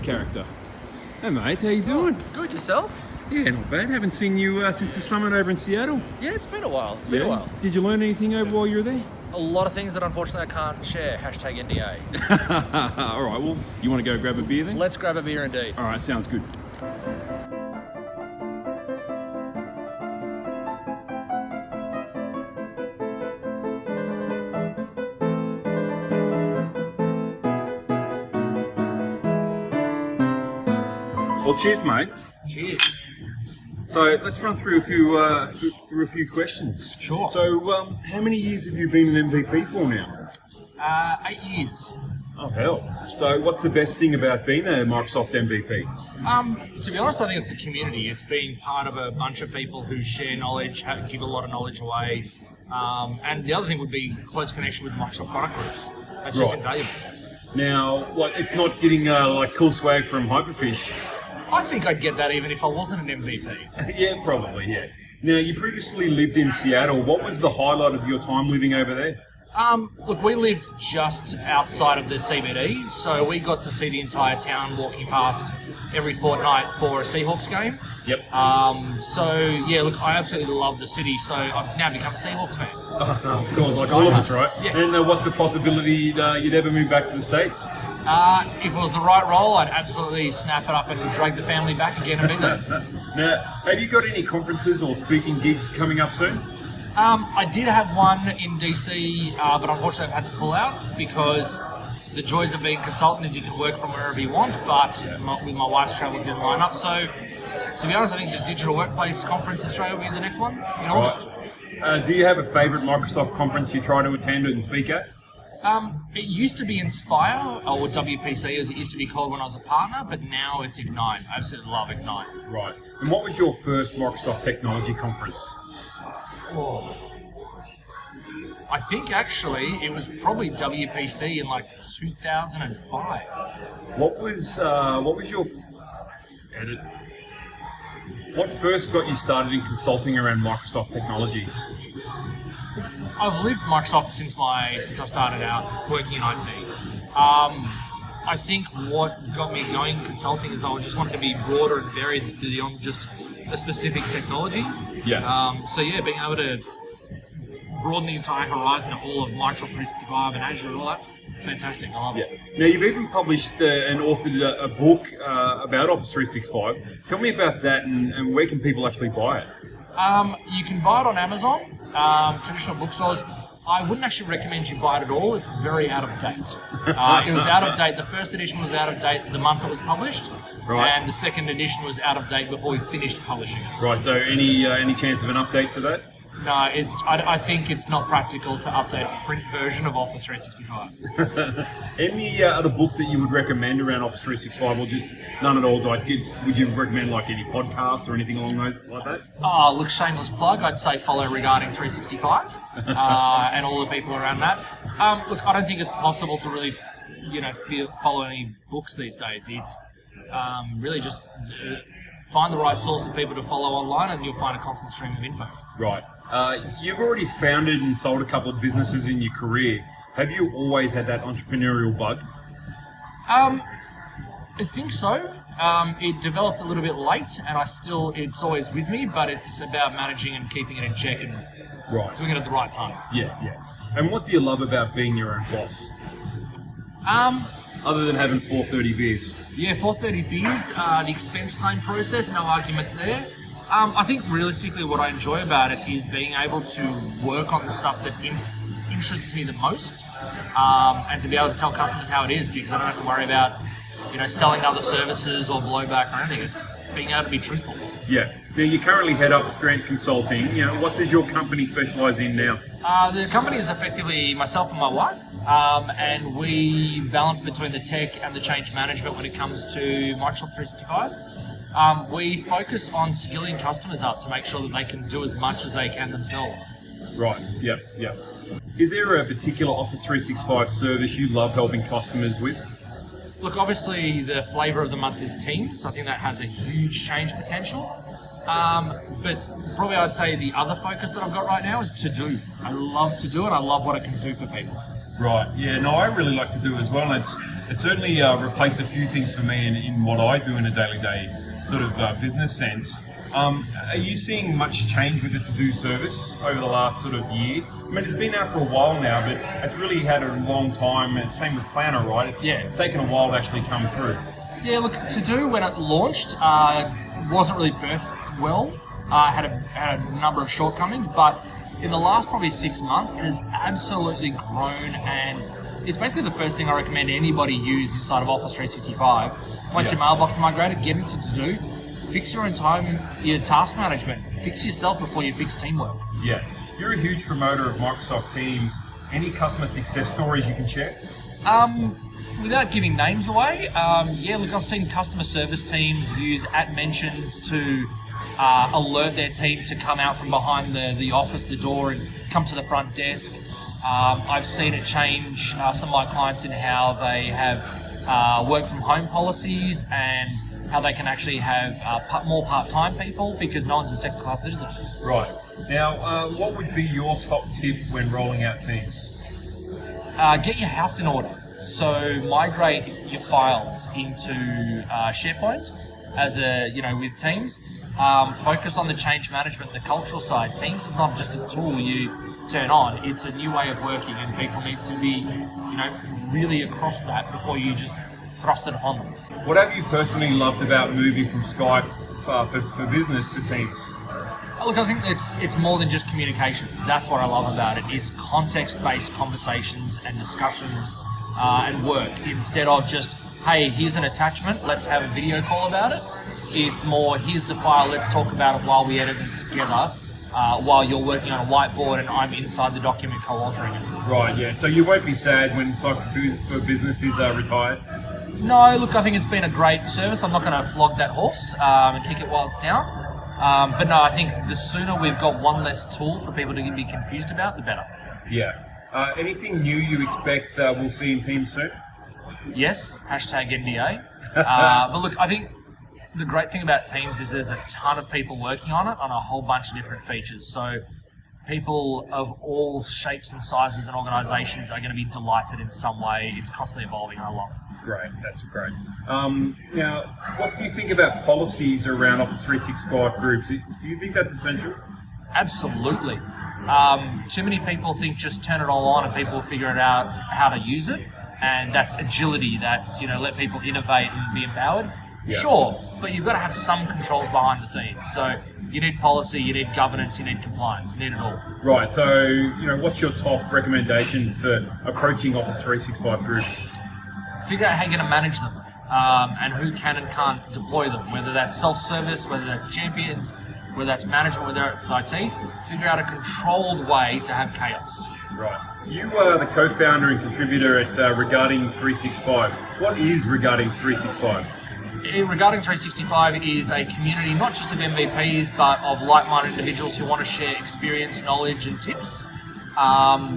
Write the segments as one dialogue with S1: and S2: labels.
S1: character. Hey mate, how you doing?
S2: Good, yourself?
S1: Yeah, not bad. Haven't seen you since the summit over in Seattle.
S2: Yeah, it's been a while. It's been a while.
S1: Did you learn anything over while you were there?
S2: A lot of things that unfortunately I can't share. Hashtag NDA.
S1: All right, well, you want to go grab a beer then?
S2: Let's grab a beer indeed.
S1: All right, sounds good. Well, cheers, mate.
S2: Cheers.
S1: So let's run through a few questions.
S2: Sure.
S1: So, how many years have you been an MVP for now?
S2: 8 years.
S1: Oh hell! So, what's the best thing about being a Microsoft MVP?
S2: To be honest, I think it's the community. It's being part of a bunch of people who share knowledge, give a lot of knowledge away, and the other thing would be close connection with Microsoft product groups. That's just invaluable.
S1: Now, it's not getting like cool swag from Hyperfish.
S2: I think I'd get that even if I wasn't an MVP.
S1: Yeah, probably. Yeah. Now, you previously lived in Seattle. What was the highlight of your time living over there?
S2: Look, we lived just outside of the CBD, so we got to see the entire town walking past every fortnight for a Seahawks game.
S1: Yep.
S2: So, yeah, look, I absolutely love the city, so I've now become a Seahawks fan.
S1: Of course, like all of us, right?
S2: Yeah.
S1: And what's the possibility you'd ever move back to the States?
S2: If it was the right role, I'd absolutely snap it up and drag the family back again and be there.
S1: Now, have you got any conferences or speaking gigs coming up soon?
S2: I did have one in DC, but unfortunately I've had to pull out because the joys of being a consultant is you can work from wherever you want, but with my wife's travel it didn't line up. So, to be honest, I think just Digital Workplace Conference Australia will be the next one in August.
S1: Do you have a favourite Microsoft conference you try to attend and speak at?
S2: It used to be Inspire, or WPC as it used to be called when I was a partner, but now it's Ignite. I absolutely love Ignite.
S1: Right. And what was your first Microsoft technology conference?
S2: Oh. I think actually it was probably WPC in like 2005.
S1: What was your edit? What first got you started in consulting around Microsoft technologies?
S2: I've lived Microsoft since I started out working in IT. I think what got me going in consulting is I just wanted to be broader and varied beyond just a specific technology.
S1: Yeah.
S2: So yeah, being able to broaden the entire horizon of all of Microsoft 365 and Azure and all that, it's fantastic. I love it.
S1: Now, you've even published and authored a book about Office 365. Tell me about that and where can people actually buy it?
S2: You can buy it on Amazon, traditional bookstores. I wouldn't actually recommend you buy it at all. It's very out of date. It was out of date. The first edition was out of date the month it was published,
S1: right.
S2: And the second edition was out of date before we finished publishing it.
S1: Right. So, any chance of an update to that?
S2: No, I think it's not practical to update a print version of Office 365.
S1: Any other books that you would recommend around Office 365, or just none at all? Would you recommend like any podcasts or anything along those like that?
S2: Look, shameless plug. I'd say follow Regarding 365 and all the people around that. Look, I don't think it's possible to really, follow any books these days. It's really just find the right source of people to follow online, and you'll find a constant stream of info.
S1: Right. You've already founded and sold a couple of businesses in your career. Have you always had that entrepreneurial bug?
S2: I think so. It developed a little bit late, and it's always with me, but it's about managing and keeping it in check and doing it at the right time.
S1: Yeah. And what do you love about being your own boss? Other than having 430 beers.
S2: Yeah, 430 beers, the expense claim process, no arguments there. I think realistically what I enjoy about it is being able to work on the stuff that interests me the most, and to be able to tell customers how it is, because I don't have to worry about, selling other services or blowback or anything. It's being able to be truthful.
S1: Yeah. Now, you currently head up Strant Consulting. What does your company specialise in now?
S2: The company is effectively myself and my wife, and we balance between the tech and the change management when it comes to Microsoft 365. We focus on skilling customers up to make sure that they can do as much as they can themselves.
S1: Right, yep. Is there a particular Office 365 service you love helping customers with?
S2: Look, obviously the flavour of the month is Teams. I think that has a huge change potential. But probably I'd say the other focus that I've got right now is To Do. I love To Do and I love what it can do for people.
S1: Right. Yeah. No, I really like to do as well. And it's certainly replaced a few things for me in what I do in a day sort of business sense. Are you seeing much change with the to-do service over the last sort of year? I mean, it's been out for a while now, but it's really had a long time. And same with Planner, right? It's taken a while to actually come through.
S2: Yeah, look, To-Do when it launched wasn't really birthed well. Had a number of shortcomings, but in the last probably 6 months, it has absolutely grown, and it's basically the first thing I recommend anybody use inside of Office 365. Once your mailbox is migrated, get into To-Do. Fix your own time, your task management. Fix yourself before you fix teamwork.
S1: Yeah. You're a huge promoter of Microsoft Teams. Any customer success stories you can share?
S2: Without giving names away, look, I've seen customer service teams use @mentions to alert their team to come out from behind the office, the door, and come to the front desk. I've seen it change some of my clients in how they have work from home policies and how they can actually have more part-time people because no one's a second-class citizen.
S1: Right. Now, what would be your top tip when rolling out Teams?
S2: Get your house in order. So migrate your files into SharePoint with Teams. Focus on the change management, the cultural side. Teams is not just a tool you turn on; it's a new way of working, and people need to be, really across that before you just thrust it upon them.
S1: What have you personally loved about moving from Skype for business to Teams?
S2: Look, I think it's more than just communications. That's what I love about it. It's context-based conversations and discussions and work, instead of just, hey, here's an attachment, let's have a video call about it. It's more, here's the file, let's talk about it while we edit it together, while you're working on a whiteboard and I'm inside the document co-authoring it.
S1: Right, yeah. So you won't be sad when Skype for Business is retired?
S2: No, look, I think it's been a great service. I'm not going to flog that horse and kick it while it's down. But no, I think the sooner we've got one less tool for people to be confused about, the better.
S1: Yeah. Anything new you expect we'll see in Teams soon?
S2: Yes, #NDA. But look, I think the great thing about Teams is there's a ton of people working on it on a whole bunch of different features. So people of all shapes and sizes and organisations are going to be delighted in some way. It's constantly evolving, and I love it.
S1: Great, that's great. Now, what do you think about policies around Office 365 groups? Do you think that's essential?
S2: Absolutely. Too many people think just turn it all on and people will figure it out how to use it. And that's agility, that's, let people innovate and be empowered.
S1: Yeah.
S2: Sure, but you've got to have some controls behind the scenes. So you need policy, you need governance, you need compliance, you need it all.
S1: Right, so, what's your top recommendation to approaching Office 365 groups?
S2: Figure out how you're going to manage them and who can and can't deploy them, whether that's self-service, whether that's champions, whether that's management, whether it's IT. Figure out a controlled way to have chaos.
S1: Right. You are the co-founder and contributor at Regarding 365. What is Regarding 365?
S2: Regarding 365 is a community not just of MVPs, but of like-minded individuals who want to share experience, knowledge, and tips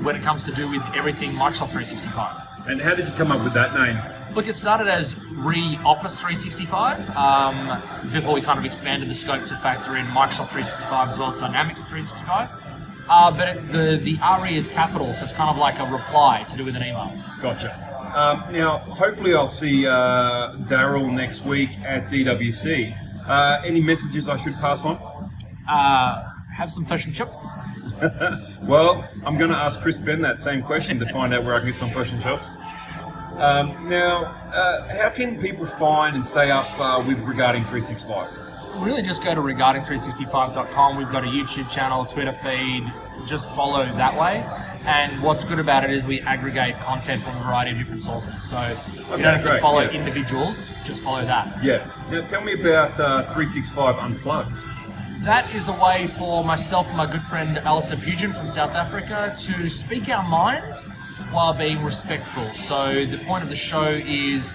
S2: when it comes to do with everything Microsoft 365.
S1: And how did you come up with that name?
S2: Look, it started as Office 365 before we kind of expanded the scope to factor in Microsoft 365 as well as Dynamics 365. But the RE is capital, so it's kind of like a reply to do with an email.
S1: Gotcha. Now, hopefully I'll see Daryl next week at DWC. Any messages I should pass on?
S2: Have some fish and chips.
S1: Well, I'm going to ask Chris Ben that same question to find out where I can get some fish and chips. Now, how can people find and stay up with Regarding 365?
S2: Really just go to regarding365.com. We've got a YouTube channel, Twitter feed. Just follow that way. And what's good about it is we aggregate content from a variety of different sources. So you don't have to follow individuals, just follow that.
S1: Yeah. Now tell me about 365 Unplugged.
S2: That is a way for myself and my good friend Alistair Pugin from South Africa to speak our minds while being respectful. So the point of the show is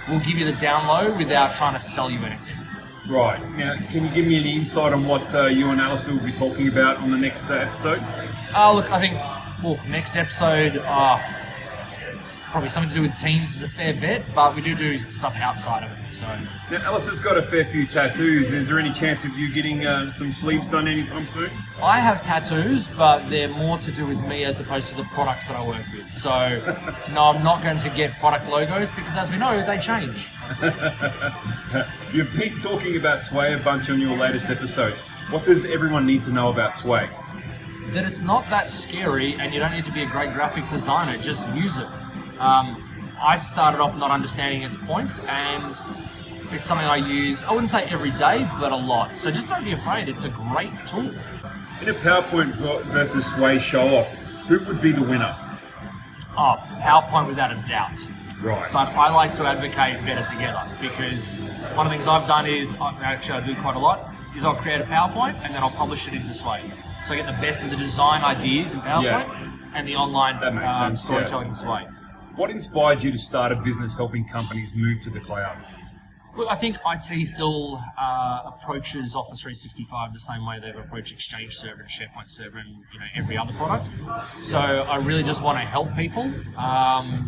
S2: we'll give you the download without trying to sell you anything.
S1: Right. Now, can you give me any insight on what you and Alistair will be talking about on the next episode?
S2: Look, I think, next episode, probably something to do with teams is a fair bet, but we do stuff outside of it. So
S1: Now, Alice has got a fair few tattoos. Is there any chance of you getting some sleeves done anytime soon?
S2: I have tattoos, but they're more to do with me as opposed to the products that I work with. So no, I'm not going to get product logos because, as we know, they change.
S1: You've been talking about Sway a bunch on your latest episodes. What does everyone need to know about Sway?
S2: That it's not that scary, and you don't need to be a great graphic designer. Just use it. I started off not understanding its point, and it's something I use, I wouldn't say every day, but a lot. So just don't be afraid. It's a great tool.
S1: In a PowerPoint versus Sway show-off, who would be the winner?
S2: Oh, PowerPoint without a doubt.
S1: Right.
S2: But I like to advocate better together, because one of the things I've done is, actually I do quite a lot, is I'll create a PowerPoint and then I'll publish it into Sway. So I get the best of the design ideas in PowerPoint and the online storytelling in Sway.
S1: What inspired you to start a business helping companies move to the cloud?
S2: Look, I think IT still approaches Office 365 the same way they've approached Exchange Server and SharePoint Server and every other product. So I really just want to help people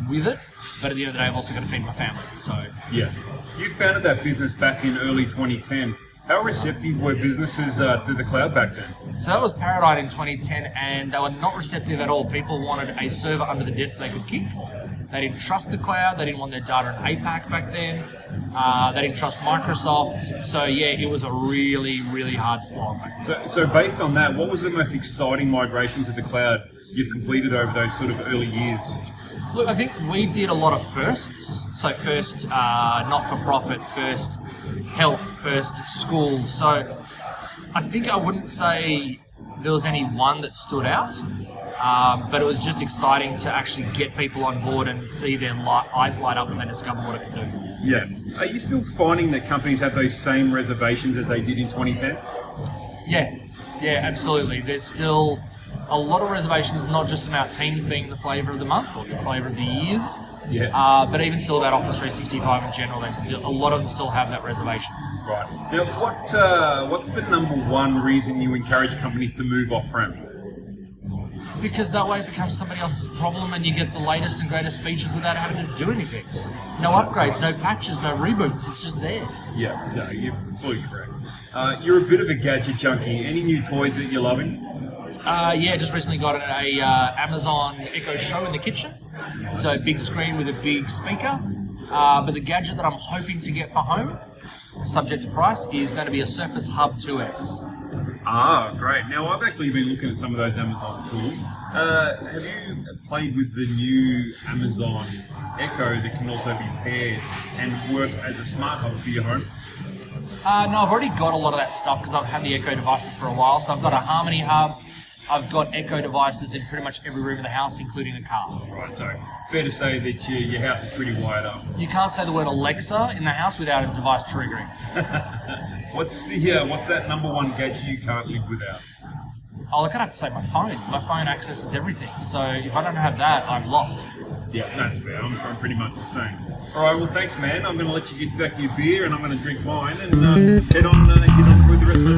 S2: with it, but at the end of the day, I've also got to feed my family. So
S1: yeah, you founded that business back in early 2010. How receptive were businesses to the cloud back then?
S2: So that was Paradise in 2010, and they were not receptive at all. People wanted a server under the desk they could kick. They didn't trust the cloud. They didn't want their data in APAC back then. They didn't trust Microsoft. So yeah, it was a really, really hard slog.
S1: So based on that, what was the most exciting migration to the cloud you've completed over those sort of early years?
S2: Look, I think we did a lot of firsts. So first not-for-profit, first health, first school. So I think I wouldn't say there was any one that stood out. But it was just exciting to actually get people on board and see their eyes light up when they discover what it can do.
S1: Yeah. Are you still finding that companies have those same reservations as they did in 2010?
S2: Yeah, absolutely. There's still a lot of reservations, not just about Teams being the flavour of the month or the flavour of the years, but even still about Office 365 in general. A lot of them still have that reservation.
S1: Right. Now, what's the number one reason you encourage companies to move off-prem?
S2: Because that way it becomes somebody else's problem and you get the latest and greatest features without having to do anything. No upgrades, no patches, no reboots, it's just there.
S1: Yeah, no, you're fully correct. You're a bit of a gadget junkie. Any new toys that you're loving?
S2: Just recently got a Amazon Echo Show in the kitchen. So big screen with a big speaker. But the gadget that I'm hoping to get for home, subject to price, is going to be a Surface Hub 2S.
S1: Ah, great. Now, I've actually been looking at some of those Amazon tools. Have you played with the new Amazon Echo that can also be paired and works as a smart hub for your home?
S2: No, I've already got a lot of that stuff because I've had the Echo devices for a while. So I've got a Harmony Hub. I've got Echo devices in pretty much every room of the house, including a car.
S1: Right, so fair to say that your house is pretty wired up.
S2: You can't say the word Alexa in the house without a device triggering.
S1: What's that number one gadget you can't live without?
S2: Oh, look, I'd have to say my phone. My phone accesses everything. So if I don't have that, I'm lost.
S1: Yeah, that's fair. I'm pretty much the same. All right, well, thanks, man. I'm going to let you get back to your beer, and I'm going to drink mine and head on with the rest of the